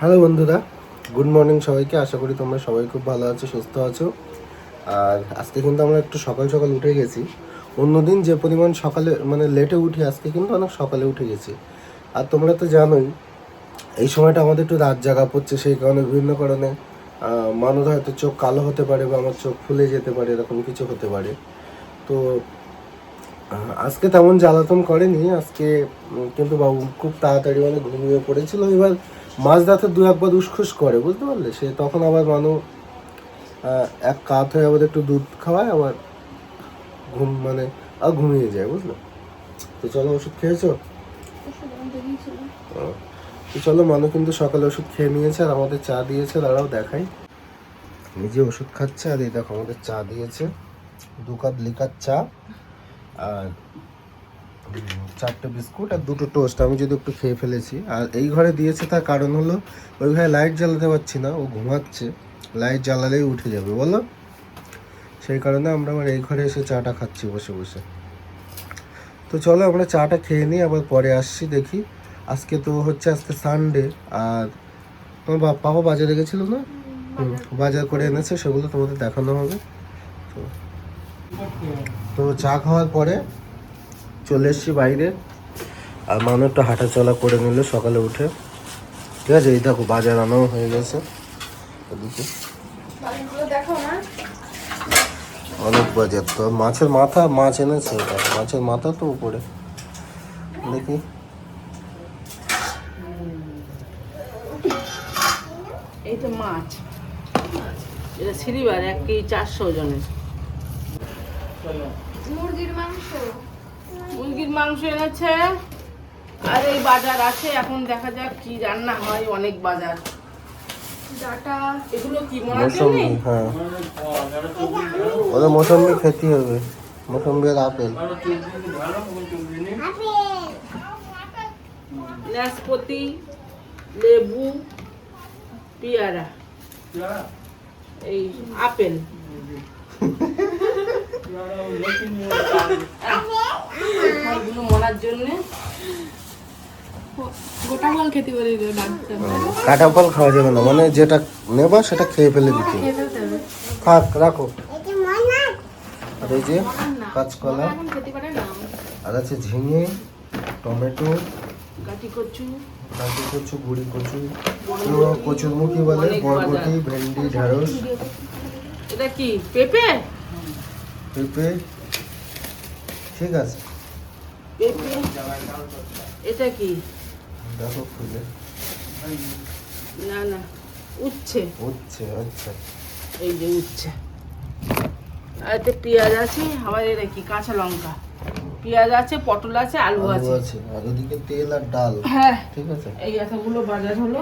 Hello বন্ধুরা, good morning সবাইকে। আশা করি তোমরা সবাই খুব ভালো আছো, সুস্থ আছো। আর আজকে কিন্তু আমরা একটু সকাল সকাল উঠে গেছি। অন্যদিন যে পরিমাণ সকালে মানে লেটে উঠি, আজকে কিন্তু অনেক সকালে উঠে গেছি। আর তোমরা তো জানোই এই সময়টা আমাদের একটু রাত জাগা পড়ছে, সেই কারণে বিভিন্ন কারণে মানুষ হয়তো চোখ কালো হতে পারে বা আমার চোখ ফুলে যেতে পারে, এরকম কিছু হতে পারে। তো আজকে তেমন জ্বালাতন করেনি আজকে। কিন্তু বাবু খুব তাড়াতাড়ি মানে ঘুমিয়ে পড়েছিল। এবার মাঝ রাতে দু একবার উসখুস করে, বুঝতে পারলে, সে তখন আবার মানুষ এক কাত হয়ে আবার একটু দুধ খাওয়ায়, আবার ঘুম মানে আর ঘুমিয়ে যায়, বুঝলে। তো চলো, ওষুধ খেয়েছো? ও, তো চলো, মানু কিন্তু সকালে ওষুধ খেয়ে নিয়েছে আর আমাদের চা দিয়েছে। দাঁড়াও দেখাই। নিজে ওষুধ খাচ্ছে আর এই দেখো আমাদের চা দিয়েছে, 2 কাপ লিকার চা আর 4টে বিস্কুট আর 2টো টোস্ট। আমি যদি একটু খেয়ে ফেলেছি। আর এই ঘরে দিয়েছে, তার কারণ হলো ওই ঘরে লাইট জ্বালাতে পারছি না, ও ঘুমাচ্ছে। লাইট জ্বালালেই উঠে যাবে বলো, সেই কারণে আমরা আবার এই ঘরে এসে চাটা খাচ্ছি বসে বসে। তো চলো আমরা চাটা খেয়ে নিই, আবার পরে আসছি। দেখি আজকে তো হচ্ছে আজকে সানডে। আর তোমার বাবা বাজারে গেছিলো না? বাজার করে এনেছে, সেগুলো তোমাদের দেখানো হবে। তো তো চা খাওয়ার পরে চলে এসছি বাইরে। আর মানুষ একটু হাঁটা চলা করে নিল সকালে উঠে। ঠিক আছে, এই দেখো বাজার আনাও হয়ে গেছে। এদিকে অনেক বাজার। তো মাছের মাথা, মাছ এনেছে, এটা মাছের মাথা তো উপরে। দেখি এই তো মাছ, এটা সিরিবার 1 কেজি 400 ওজনের। মুরগির মাংস এনেছে। আর এই বাজার আছে, এখন দেখা যাক কি রান্না হয়। অনেক বাজার। এগুলো কি মৌসম্বি, হ্যাঁ ওদের মৌসম্বি খেতে হবে। মৌসম্বি আর আপেল। নাশপাতি, লেবু, পেয়ারা, এই আপেল। ফলগুলো মরার জন্য গোটা ফল খেতে পারি কাটা ফল খাওয়া যাবে না, মানে যেটা নেবা সেটা খেয়ে ফেলে দিতে। থাক, রাখো। আর এই যে কাঁচকলা, আর আছে ঝিঙে, টমেটো, গাটি কচু, কাঁচি কচু, গুড়ি কচু, কচুরমুখী বলে, বরবটি, ভেন্ডি, ঢেঁড়স, এটা কি পেঁপে? পেঁপে। ঠিক আছে, পেঁপে। এটা কি? দেখো খুলে। না না, উচ্ছে। উচ্ছে, আচ্ছা। এই যে উচ্ছে। আর এতে পেঁয়াজ আছে, আবার এটা কি কাঁচা লঙ্কা। পেঁয়াজ আছে, পটল আছে, আলু আলু আছে। আছে, আর ওদিকে তেল আর ডাল। হ্যাঁ, ঠিক আছে, এই এতগুলো বাজার হলো।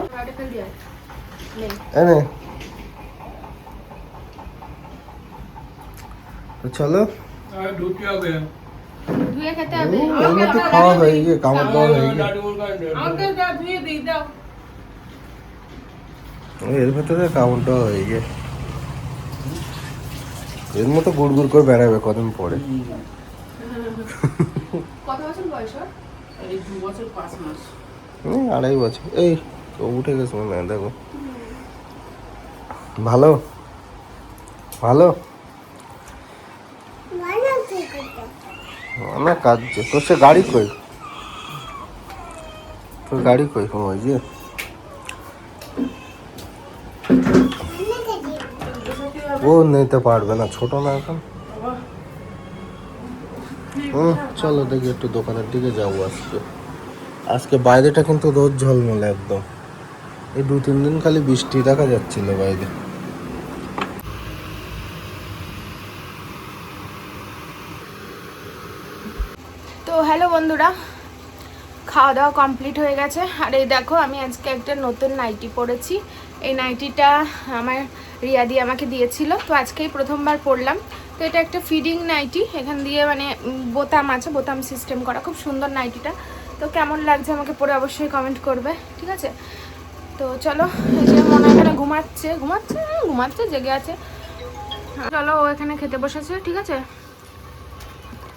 এনে তো চলো। ধুয়ে খেতে হবে। এর মধ্যে খাওয়া হয়ে গিয়ে, কামড় দেওয়া হয়ে গিয়ে। আমাকে যা ধুয়ে দিই দাও। এর ভেতরে কামড় দেওয়া হয়ে গিয়ে এর মতো গুড় গুড় করে বেড়াবে কদিন পরে। কত বছর বয়স ওর? এই 2 বছর 5 মাস। 2.5 বছর। এই তো উঠে গেছে মনে হয়, দেখো। ভালো ভালো অনেক কাজ। তোর সে গাড়ি কই? তোর গাড়ি কই? ওই যে ও নিতে পারবে না, ছোট না এখন। চলো দেখি একটু দোকানের দিকে যাবো আজকে। আজকে বাইরেটা কিন্তু রোদ ঝলমলে একদম। এই 2-3 দিন খালি বৃষ্টি দেখা যাচ্ছিল বাইরে। তো হ্যালো বন্ধুরা, খাওয়া দাওয়া কমপ্লিট হয়ে গেছে। আর এই দেখো আমি আজকে একটা নতুন নাইটি পরেছি। এই নাইটিটা আমার রিয়াদি আমাকে দিয়েছিল, তো আজকেই প্রথমবার পরলাম। তো এটা একটা ফিডিং নাইটি, এখান দিয়ে মানে বোতাম আছে, বোতাম সিস্টেম করা, খুব সুন্দর নাইটিটা। তো কেমন লাগছে আমাকে পরে অবশ্যই কমেন্ট করবে, ঠিক আছে? তো চলো, এই যে মনে এখানে ঘুমাচ্ছে ঘুমাচ্ছে ঘুমাচ্ছে জেগে আছে। চলো, ও এখানে খেতে বসেছে, ঠিক আছে?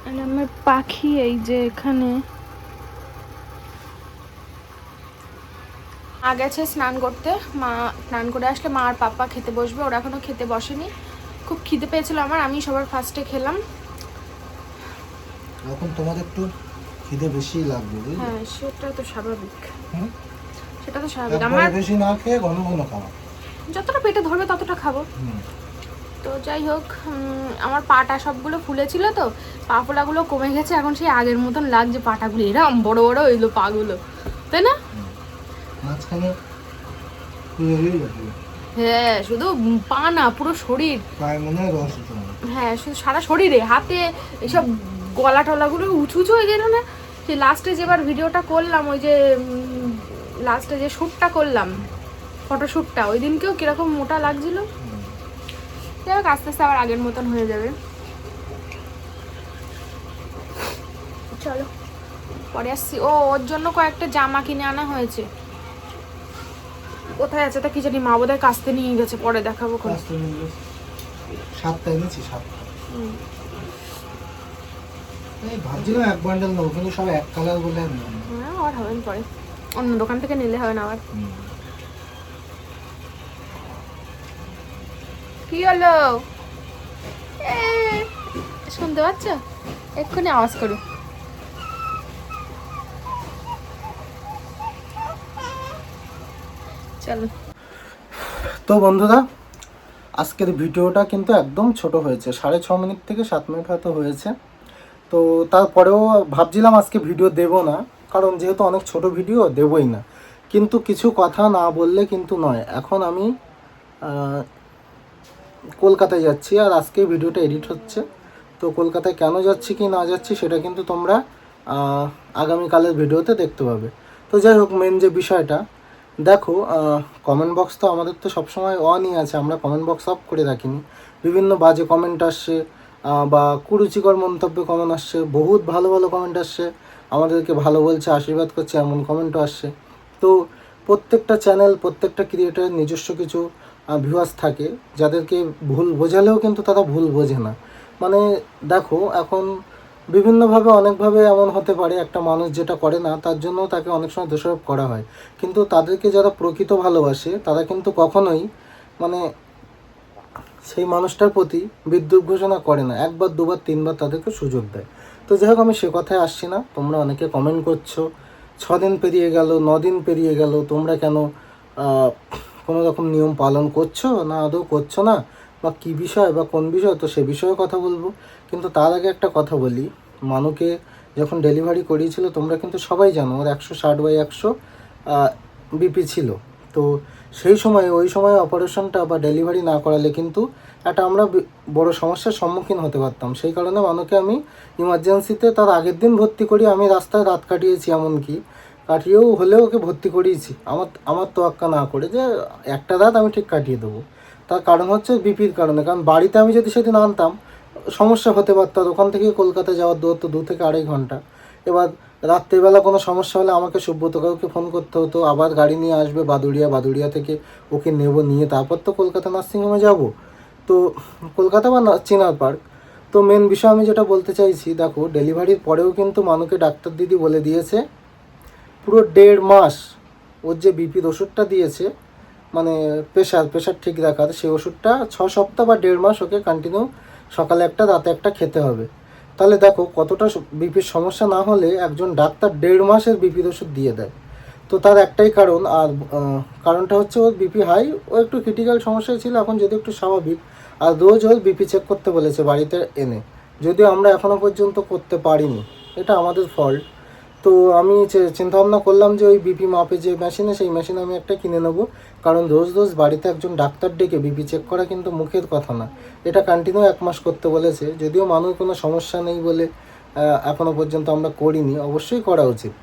আর আমার পাখি এই যে এখানে। মা গেছে স্নান করতে, মা স্নান করে আসলে মা আর পাপা খেতে বসবে, ওরা এখনো খেতে বসেনি। খুব খিদে পেয়েছিল আমার, আমি সবার ফার্স্টে খেলাম। এখন তোমার একটু খিদে বেশি লাগবে, বুঝলি? হ্যাঁ সেটা তো স্বাভাবিক, হুম? সেটা তো স্বাভাবিক। একবারে আমার বেশি না খেয়ে ঘন ঘন খাওয়া। যতটা পেটে ধরবে ততটা খাবো। তো যাই হোক, আমার পাটা সবগুলো ফুলেছিল, তো পা ফোলাগুলো কমে গেছে, এখন সেই আগের মতন লাগছে পাটাগুলো, এরম বড় বড় হইলো পাগুলো, তাই না? মাঝখানে হ্যাঁ শুধু পা না, পুরো শরীর, প্রায় মনে হয় রস উঠে। হ্যাঁ শুধু সারা শরীরে, হাতে এসব গলা টলাগুলো উঁচু উঁচু হয়ে গেল না। সেই লাস্টে যেবার ভিডিওটা করলাম, ওই যে লাস্টে যে শ্যুটটা করলাম, ফটোশ্যুটটা, ওই দিনকেও কিরকম মোটা লাগছিল। যাই হোক আস্তে আস্তে আবার আগের মতন হয়ে যাবে। চলো পরে আসছি। ও ওর জন্য কয়েকটা জামা কিনে আনা হয়েছে। কোথায় আছে তা কি জানি, মা বোধহয় কাস্তে নিয়ে গেছে, পরে দেখাবো। 7টা এনেছি, 7টা। এই ভাবছিলাম এক বান্ডেল নেবো, কিন্তু সব এক কালার বলে আর নেবো না। হ্যাঁ আর হবে না, পরে অন্য দোকান থেকে নিলে হবে না আবার। কি হলো? শুনতে পাচ্ছ? এক্ষুনি আওয়াজ করো। চলো তো বন্ধুরা, আজকের ভিডিওটা কিন্তু একদম ছোট হয়েছে, 6.5 মিনিট থেকে 7 মিনিট হয়তো হয়েছে। তো তারপরেও ভাবছিলাম আজকে ভিডিও দেব না, কারণ যেহেতু অনেক ছোট ভিডিও দেবই না। কিন্তু কিছু কথা না বললে কিন্তু নয়। এখন আমি কলকাতায় যাচ্ছি, আর আজকে ভিডিওটা এডিট হচ্ছে। তো কলকাতায় কেন যাচ্ছি কি না যাচ্ছি সেটা কিন্তু তোমরা আগামীকালের ভিডিওতে দেখতে পাবে। তো যাই হোক, মেন যে বিষয়টা দেখো, কমেন্ট বক্স তো আমাদের তো সবসময় অনই আছে, আমরা কমেন্ট বক্স অফ করে রাখিনি। বিভিন্ন বাজে কমেন্ট আসছে, বা কুরুচিকর মন্তব্য কমেন্ট আসছে, বহুত ভালো ভালো কমেন্ট আসছে, আমাদেরকে ভালো বলছে, আশীর্বাদ করছে, এমন কমেন্টও আসছে। তো প্রত্যেকটা চ্যানেল, প্রত্যেকটা ক্রিয়েটারের নিজস্ব কিছু ভিউয়ার্স থাকে, যাদেরকে ভুল বোঝালেও কিন্তু তারা ভুল বোঝে না। মানে দেখো, এখন বিভিন্নভাবে অনেকভাবে এমন হতে পারে, একটা মানুষ যেটা করে না তার জন্য তাকে অনেক সময় দোষারোপ করা হয়, কিন্তু তাদেরকে যারা প্রকৃত ভালোবাসে তারা কিন্তু কখনোই মানে সেই মানুষটার প্রতি বিদ্রূপ ঘোষণা করে না, একবার দুবার তিনবার তাদেরকে সুযোগ দেয়। তো যাই হোক, আমি সে কথায় আসছি না। তোমরা অনেকে কমেন্ট করছো 6 দিন পেরিয়ে গেল, 9 দিন পেরিয়ে গেল, তোমরা কেন কোনো রকম নিয়ম পালন করছো না, আদৌ করছো না, বা কী বিষয় বা কোন বিষয়, তো সে বিষয়ে কথা বলবো। কিন্তু তার আগে একটা কথা বলি, মানুকে যখন ডেলিভারি করিয়েছিল তোমরা কিন্তু সবাই জানো ওর 160/100 বিপি ছিল। তো সেই সময়, ওই সময় অপারেশনটা বা ডেলিভারি না করালে কিন্তু একটা আমরা বড় সমস্যার সম্মুখীন হতে পারতাম। সেই কারণে মানুকে আমি ইমার্জেন্সিতে তার আগের দিন ভর্তি করি, আমি রাস্তায় রাত কাটিয়েছি, এমনকি কাটিয়েও হলেও ওকে ভর্তি করিয়েছি, আমার তোয়াক্কা না করে, যে একটা রাত আমি ঠিক কাটিয়ে দেবো। তার কারণ হচ্ছে বিপির কারণে, কারণ বাড়িতে আমি যদি সেদিন আনতাম সমস্যা হতে পারত, আর ওখান থেকে কলকাতা যাওয়ার দূরত্ব 2 থেকে 2.5 ঘন্টা। এবার রাত্রিবেলা কোনো সমস্যা হলে আমাকে সুব্রত কাউকে ফোন করতে হতো, আবার গাড়ি নিয়ে আসবে বাদুড়িয়া থেকে ওকে নেব, নিয়ে তারপর তো কলকাতা নার্সিংহোমে যাব, তো কলকাতা বা চিনার পার্ক। তো মেন বিষয় আমি যেটা বলতে চাইছি, দেখো ডেলিভারির পরেও কিন্তু মানুকে ডাক্তার দিদি বলে দিয়েছে পুরো 1.5 মাস ওর যে বিপির ওষুধটা দিয়েছে, মানে প্রেশার ঠিক রাখার, সেই ওষুধটা 6 সপ্তাহ বা 1.5 মাস ওকে কন্টিনিউ সকালে একটা রাতে একটা খেতে হবে। তাহলে দেখো কতটা বিপির সমস্যা না হলে একজন ডাক্তার 1.5 মাসের বিপির ওষুধ দিয়ে দেয়। তো তার একটাই কারণ, আর কারণটা হচ্ছে ওর বিপি হাই, ও একটু ক্রিটিক্যাল সমস্যায় ছিল, এখন যদি একটু স্বাভাবিক। আর রোজ ওর বিপি চেক করতে বলেছে বাড়িতে এনে, যদিও আমরা এখনও পর্যন্ত করতে পারিনি, এটা আমাদের ফল্ট। তো আমি চিন্তাভাবনা করলাম যে ওই বিপি মাপে যে মেশিনে, সেই মেশিন আমি একটা কিনে নেবো, কারণ রোজ বাড়িতে একজন ডাক্তার ডেকে বিপি চেক করা কিন্তু মুখের কথা না। এটা কন্টিনিউ 1 মাস করতে বলেছে, যদিও মানুষ কোনো সমস্যা নেই বলে এখনও পর্যন্ত আমরা করিনি, অবশ্যই করা উচিত।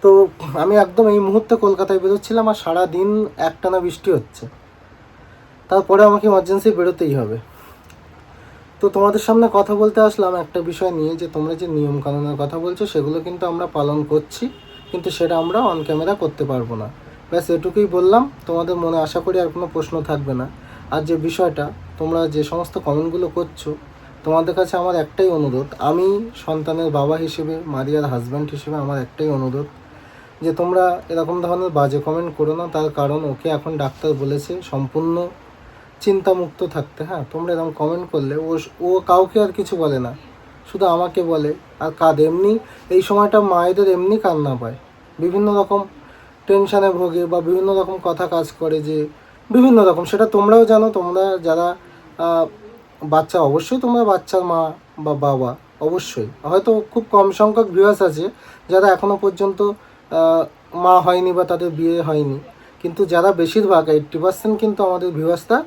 তো আমি একদম এই মুহূর্তে কলকাতায় বেরোচ্ছিলাম, আর সারাদিন একটানা বৃষ্টি হচ্ছে, তারপরে আমাকে ইমার্জেন্সি বেরোতেই হবে। তো তোমাদের সামনে কথা বলতে আসলাম একটা বিষয় নিয়ে, যে তোমরা যে নিয়ম কানুনের কথা বলছো সেগুলো কিন্তু আমরা পালন করছি, কিন্তু সেটা আমরা অন ক্যামেরা করতে পারবো না। ব্যাস এটুকুই বললাম, তোমাদের মনে আশা করি আর কোনো প্রশ্ন থাকবে না। আর যে বিষয়টা, তোমরা যে সমস্ত কমেন্টগুলো করছো, তোমাদের কাছে আমার একটাই অনুরোধ, আমি সন্তানের বাবা হিসেবে, মারিয়ার হাজব্যান্ড হিসেবে আমার একটাই অনুরোধ, যে তোমরা এরকম ধরনের বাজে কমেন্ট করো না, তার কারণ ওকে এখন ডাক্তার বলেছে সম্পূর্ণ চিন্তামুক্ত থাকতে। হ্যাঁ, তোমরা এরকম কমেন্ট করলে ও কাউকে আর কিছু বলে না, শুধু আমাকে বলে আর কাঁদে। এমনি এই সময়টা মায়েদের এমনি কান্না পায়, বিভিন্ন রকম টেনশানে ভোগে বা বিভিন্ন রকম কথা কাজ করে, যে বিভিন্ন রকম, সেটা তোমরাও জানো। তোমরা যারা বাচ্চা, অবশ্যই তোমরা বাচ্চার মা বা বাবা, অবশ্যই হয়তো খুব কম সংখ্যক ভিউয়ার্স আছে যারা এখনও পর্যন্ত মা হয়নি বা তাদের বিয়ে হয়নি, কিন্তু যারা বেশিরভাগ 80% কিন্তু আমাদের ভিউয়ার্সটা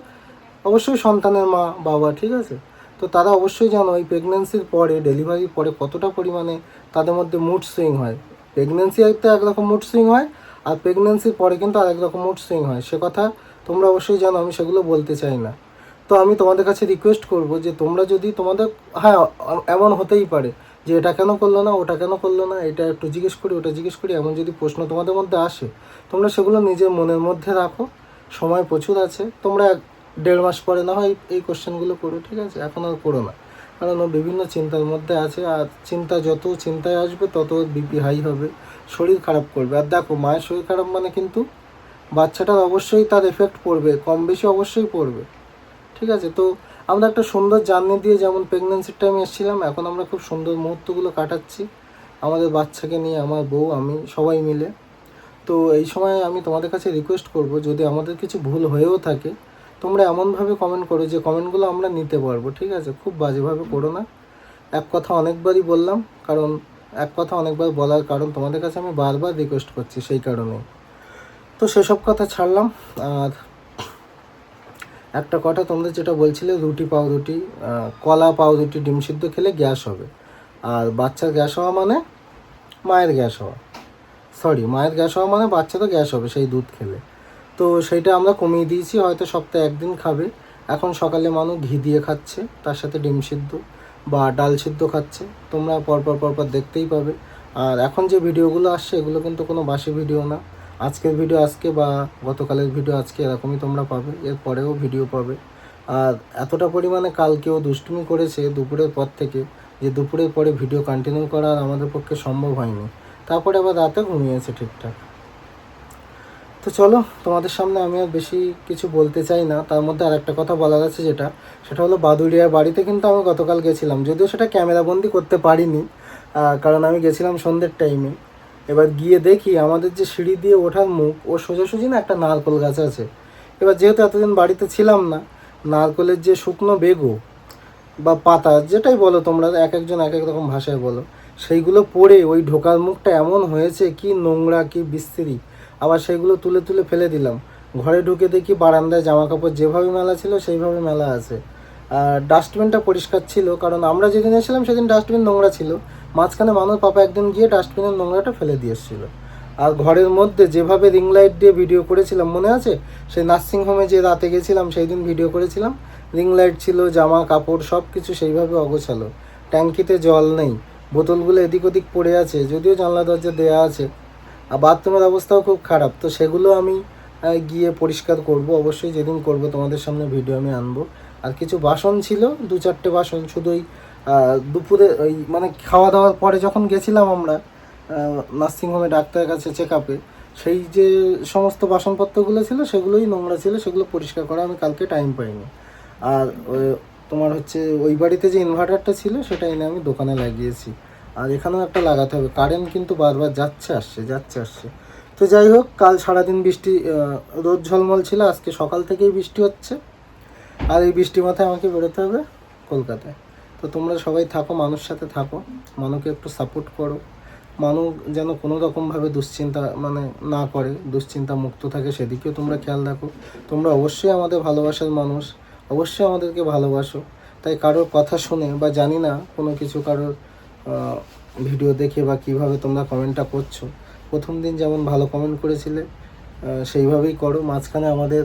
অবশ্যই সন্তানের মা বাবা, ঠিক আছে? তো তারা অবশ্যই জানো এই প্রেগনেন্সির পরে, ডেলিভারির পরে কতটা পরিমাণে তাদের মধ্যে মুড সুইং হয়। প্রেগনেন্সিতে একরকম মুড সুইং হয়, আর প্রেগনেন্সির পরে কিন্তু আরেক রকম মুড সুইং হয়, সে কথা তোমরা অবশ্যই জানো, আমি সেগুলো বলতে চাই না। তো আমি তোমাদের কাছে রিকোয়েস্ট করব যে তোমরা যদি তোমাদের, হ্যাঁ এমন হতেই পারে যে এটা কেন করলো না, ওটা কেন করলো না, এটা একটু জিজ্ঞেস করি, ওটা জিজ্ঞেস করি, এমন যদি প্রশ্ন তোমাদের মধ্যে আসে, তোমরা সেগুলো নিজের মনের মধ্যে রাখো। সময় প্রচুর আছে, তোমরা 1.5 মাস পরে না হয় এই কোশ্চেনগুলো করো, ঠিক আছে? এখন আর করো না, কারণ ও বিভিন্ন চিন্তার মধ্যে আছে, আর যত চিন্তায় আসবে তত বিপি হাই হবে, শরীর খারাপ করবে। আর দেখো, মায়ের শরীর খারাপ মানে কিন্তু বাচ্চাটার অবশ্যই তার এফেক্ট পড়বে, কম বেশি অবশ্যই পড়বে, ঠিক আছে? তো আমরা একটা সুন্দর জার্নি দিয়ে, যেমন প্রেগনেন্সির টাইমে এসেছিলাম, এখন আমরা খুব সুন্দর মুহূর্তগুলো কাটাচ্ছি আমাদের বাচ্চাকে নিয়ে, আমার বউ, আমি, সবাই মিলে। তো এই সময় আমি তোমাদের কাছে রিকোয়েস্ট করব, যদি আমাদের কিছু ভুল হয়েও থাকে, তোমরা এমনভাবে কমেন্ট করো যে কমেন্টগুলো আমরা নিতে পারবো, ঠিক আছে? খুব বাজেভাবে করো না। এক কথা অনেকবারই বললাম, কারণ এক কথা অনেকবার বলার কারণ তোমাদের কাছে আমি বারবার রিকোয়েস্ট করছি, সেই কারণে। তো সেসব কথা ছাড়লাম। আর একটা কথা, তোমরা যেটা বলছিলে রুটি পাউরুটি, কলা পাউরুটি, ডিম সিদ্ধ খেলে গ্যাস হবে। আর বাচ্চার গ্যাস হওয়া মানে মায়ের গ্যাস হওয়া, মায়ের গ্যাস হওয়া মানে বাচ্চারও গ্যাস হবে সেই দুধ খেলে। তো সেইটা আমরা কমিয়ে দিয়েছি, হয়তো সপ্তাহে 1 দিন খাবে। এখন সকালে মানুষ ঘি দিয়ে খাচ্ছে, তার সাথে ডিম সিদ্ধ বা ডাল সিদ্ধ খাচ্ছে, তোমরা পরপর দেখতেই পাবে। আর এখন যে ভিডিওগুলো আসছে, এগুলো কিন্তু কোনো বাসি ভিডিও না। আজকের ভিডিও আজকে, বা গতকালের ভিডিও আজকে, এরকমই তোমরা পাবে, এর পরেও ভিডিও পাবে। আর এতটা পরিমাণে কালকেও দুষ্টুমি করেছে দুপুরের পর থেকে, যে দুপুরের পরে ভিডিও কন্টিনিউ করা আর আমাদের পক্ষে সম্ভব হয়নি। তারপরে আবার রাতে ঘুমিয়েছে ঠিকঠাক। তো চলো, তোমাদের সামনে আমি আর বেশি কিছু বলতে চাই না। তার মধ্যে আর একটা কথা বলার আছে, সেটা হলো বাদুড়িয়ার বাড়িতে কিন্তু আমি গতকাল গেছিলাম, যদিও সেটা ক্যামেরাবন্দি করতে পারিনি, কারণ আমি গেছিলাম সন্ধ্যের টাইমে। এবার গিয়ে দেখি আমাদের যে সিঁড়ি দিয়ে ওঠার মুখ, ও সোজাসুজি না একটা নারকোল গাছ আছে। এবার যেহেতু এতদিন বাড়িতে ছিলাম না, নারকোলের যে শুকনো বেগো বা পাতা, যেটাই বলো তোমরা, এক একজন এক এক রকম ভাষায় বলো, সেইগুলো পড়ে ওই ঢোকার মুখটা এমন হয়েছে, কি নোংরা, কি বিশ্রী। আবার সেইগুলো তুলে তুলে ফেলে দিলাম। ঘরে ঢুকে দেখি বারান্দায় জামা কাপড় যেভাবে মেলা ছিল সেইভাবে মেলা আছে। আর ডাস্টবিনটা পরিষ্কার ছিল, কারণ আমরা যেদিন এসেছিলাম সেদিন ডাস্টবিন নোংরা ছিল। মাঝখানে মানুষ পাপা একদিন গিয়ে ডাস্টবিনের নোংরাটা ফেলে দিয়ে এসেছিলো। আর ঘরের মধ্যে যেভাবে রিং লাইট দিয়ে ভিডিও করেছিলাম, মনে আছে? সেই নার্সিংহোমে যে রাতে গেছিলাম সেই দিন ভিডিও করেছিলাম, রিং লাইট ছিল, জামা কাপড় সব কিছু সেইভাবে অগোছালো। ট্যাঙ্কিতে জল নেই, বোতলগুলো এদিক ওদিক পড়ে আছে, যদিও জানলা দরজা দেওয়া আছে। আর বাথরুমের অবস্থাও খুব খারাপ। তো সেগুলো আমি গিয়ে পরিষ্কার করব, অবশ্যই যেদিন করব তোমাদের সামনে ভিডিও আমি আনবো। আর কিছু বাসন ছিল, 2-4টে বাসন, শুধু ওই দুপুরে ওই মানে খাওয়া দাওয়ার পরে যখন গেছিলাম আমরা নার্সিংহোমে ডাক্তারের কাছে চেক আপে, সেই যে সমস্ত বাসনপত্রগুলো ছিল সেগুলোই নোংরা ছিল, সেগুলো পরিষ্কার করা আমি কালকে টাইম পাইনি। আর তোমার হচ্ছে ওই বাড়িতে যে ইনভার্টারটা ছিল সেটা এনে আমি দোকানে লাগিয়েছি। আর এখানেও একটা লাগাতে হবে, কারেন্ট কিন্তু বারবার যাচ্ছে আসছে। তো যাই হোক, কাল সারাদিন বৃষ্টি, রোদ ঝলমল ছিল, আজকে সকাল থেকেই বৃষ্টি হচ্ছে। আর এই বৃষ্টি মাথায় আমাকে বেরোতে হবে কলকাতায়। তো তোমরা সবাই থাকো, মানুষ সাথে থাকো, মানুষকে একটু সাপোর্ট করো। মানুষ যেন কোনো রকমভাবে দুশ্চিন্তা মানে না করে, দুশ্চিন্তা মুক্ত থাকে, সেদিকেও তোমরা খেয়াল রাখো। তোমরা অবশ্যই আমাদের ভালোবাসার মানুষ, অবশ্যই আমাদেরকে ভালোবাসো। তাই কারোর কথা শুনে বা জানি না কোনো কিছু কারোর ভিডিও দেখে বা কিভাবে তোমরা কমেন্টটা করছো, প্রথম দিন যেমন ভালো কমেন্ট করেছিলে সেইভাবেই করো। মাঝখানে আমাদের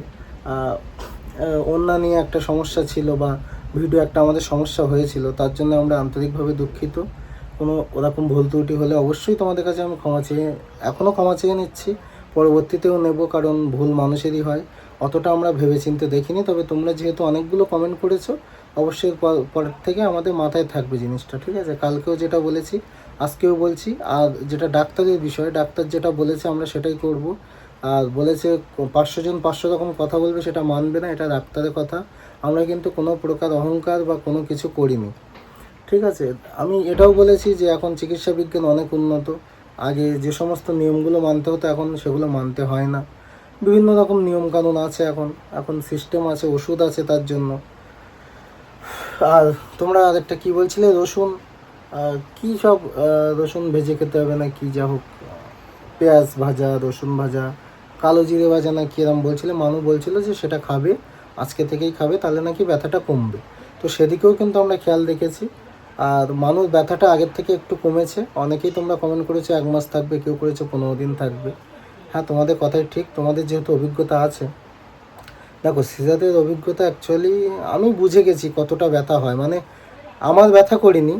নিয়ে একটা সমস্যা ছিল, বা ভিডিও একটা আমাদের সমস্যা হয়েছিল, তার জন্য আমরা আন্তরিকভাবে দুঃখিত। কোনো ওরকম ভুল ত্রুটি হলে অবশ্যই তোমাদের কাছে আমি এখনও ক্ষমা চেয়ে নিচ্ছি, পরবর্তীতেও নেব, কারণ ভুল মানুষেরই হয়। অতটা আমরা ভেবেচিন্তে দেখিনি। তবে তোমরা যেহেতু অনেকগুলো কমেন্ট করেছো, অবশ্যই পরের থেকে আমাদের মাথায় থাকবে জিনিসটা, ঠিক আছে? কালকেও যেটা বলেছি আজকেও বলছি। আর যেটা ডাক্তারের বিষয়, ডাক্তার যেটা বলেছে আমরা সেটাই করব। আর বলেছে 500 জন 500 রকম কথা বলবে, সেটা মানবে না, এটা ডাক্তারের কথা। আমরা কিন্তু কোনো প্রকার অহংকার বা কোনো কিছু করিনি, ঠিক আছে? আমি এটাও বলেছি যে এখন চিকিৎসা বিজ্ঞান অনেক উন্নত। আগে যে সমস্ত নিয়মগুলো মানতে হতো এখন সেগুলো মানতে হয় না। বিভিন্ন রকম নিয়মকানুন আছে, এখন সিস্টেম আছে, ওষুধ আছে তার জন্য। আর তোমরা আরেকটা কি বলছিলে, রসুন কি সব রসুন ভেজে খেতে হবে না কি, যা হোক, পেঁয়াজ ভাজা, রসুন ভাজা, কালো জিরে ভাজা না কি এরম বলছিলে। মানুষ বলছিল যে সেটা খাবে, আজকে থেকেই খাবে, তাহলে নাকি ব্যথাটা কমবে। তো সেদিকেও কিন্তু আমরা খেয়াল রেখেছি। আর মানুষ ব্যথাটা আগের থেকে একটু কমেছে। অনেকেই তোমরা কমেন্ট করেছো 1 মাস থাকবে, কেউ করেছো 15 দিন থাকবে। হ্যাঁ, তোমাদের কথাই ঠিক, তোমাদের যেহেতু অভিজ্ঞতা আছে। দেখো, সিজারের অভিজ্ঞতা অ্যাকচুয়ালি আমি বুঝে গেছি কতটা ব্যথা হয়। মানে আমার ব্যথা করিনি,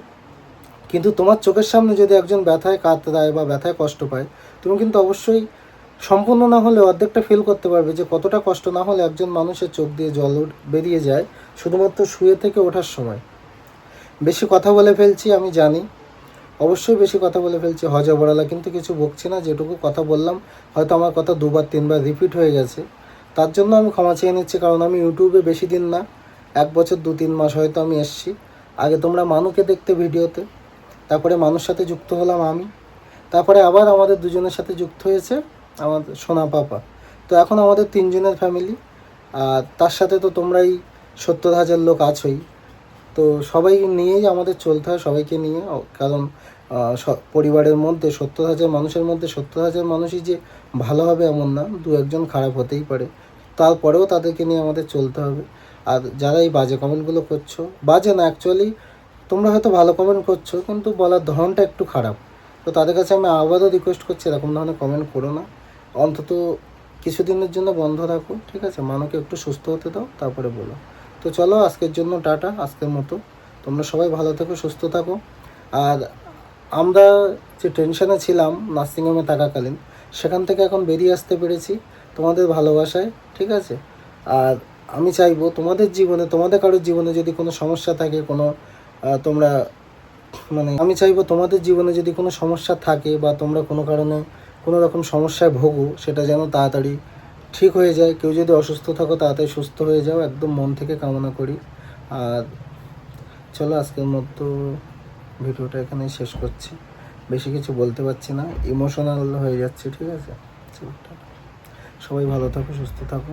কিন্তু তোমার চোখের সামনে যদি একজন ব্যথায় কাতরায় বা ব্যথায় কষ্ট পায়, তুমি কিন্তু অবশ্যই সম্পূর্ণ না হলে অর্ধেকটা ফিল করতে পারবে যে কতটা কষ্ট না হলে একজন মানুষের চোখ দিয়ে জল বেরিয়ে যায় শুধুমাত্র শুয়ে থেকে ওঠার সময়। বেশি কথা বলে ফেলছি আমি জানি, অবশ্যই বেশি কথা বলে ফেলছি, হজবরালা, কিন্তু কিছু বকছি না। যেটুকু কথা বললাম হয়তো আমার কথা 2বার 3বার রিপিট হয়ে গেছে, তার জন্য আমি ক্ষমা চেয়ে নিচ্ছি। কারণ আমি ইউটিউবে বেশি দিন না, 1 বছর 2-3 মাস হয়তো আমি এসছি। আগে তোমরা মানুকে দেখতে ভিডিওতে, তারপরে মানুষ সাথে যুক্ত হলাম আমি, তারপরে আবার আমাদের দুজনের সাথে যুক্ত হয়েছে আমাদের সোনা পাপা। তো এখন আমাদের 3 জনের ফ্যামিলি। আর তার সাথে তো তোমরাই 70,000 লোক আছোই। তো সবাই নিয়েই আমাদের চলতে হয়, সবাইকে নিয়ে। কারণ পরিবারের মধ্যে 70,000 মানুষের মধ্যে 70,000 মানুষই যে ভালো হবে এমন না, 2-1 জন খারাপ হতেই পারে। তারপরেও তাদেরকে নিয়ে আমাদের চলতে হবে। আর যারা এই বাজে কমেন্টগুলো করছো, বাজে না অ্যাকচুয়ালি, তোমরা হয়তো ভালো কমেন্ট করছো কিন্তু বলার ধরনটা একটু খারাপ। তো তাদের কাছে আমি আবারও রিকোয়েস্ট করছি, এরকম ধরনের কমেন্ট করো না। অন্তত কিছুদিনের জন্য বন্ধ রাখো, ঠিক আছে? মানুষকে একটু সুস্থ হতে দাও, তারপরে বলো। তো চলো, আজকের জন্য টাটা, আজকের মতো। তোমরা সবাই ভালো থেকো, সুস্থ থাকো। আর আমরা যে টেনশনে ছিলাম নার্সিংহোমে থাকাকালীন, সেখান থেকে এখন বেরিয়ে আসতে পেরেছি তোমাদের ভালোবাসায়, ঠিক আছে? আর আমি চাইবো তোমাদের জীবনে, তোমাদের কারোর জীবনে যদি কোনো সমস্যা থাকে, কোনো তোমরা আমি চাইবো তোমাদের জীবনে যদি কোনো সমস্যা থাকে বা তোমরা কোনো কারণে কোনো রকম সমস্যায় ভোগো, সেটা যেন তাড়াতাড়ি ঠিক হয়ে যায়। কেউ যদি অসুস্থ থাকো তাড়াতাড়ি সুস্থ হয়ে যাও, একদম মন থেকে কামনা করি। আর চলো, আজকের মতো ভিডিওটা এখানেই শেষ করছি। বেশি কিছু বলতে পারছি না, ইমোশনাল হয়ে যাচ্ছে, ঠিক আছে? সবাই ভালো থাকো, সুস্থ থাকো।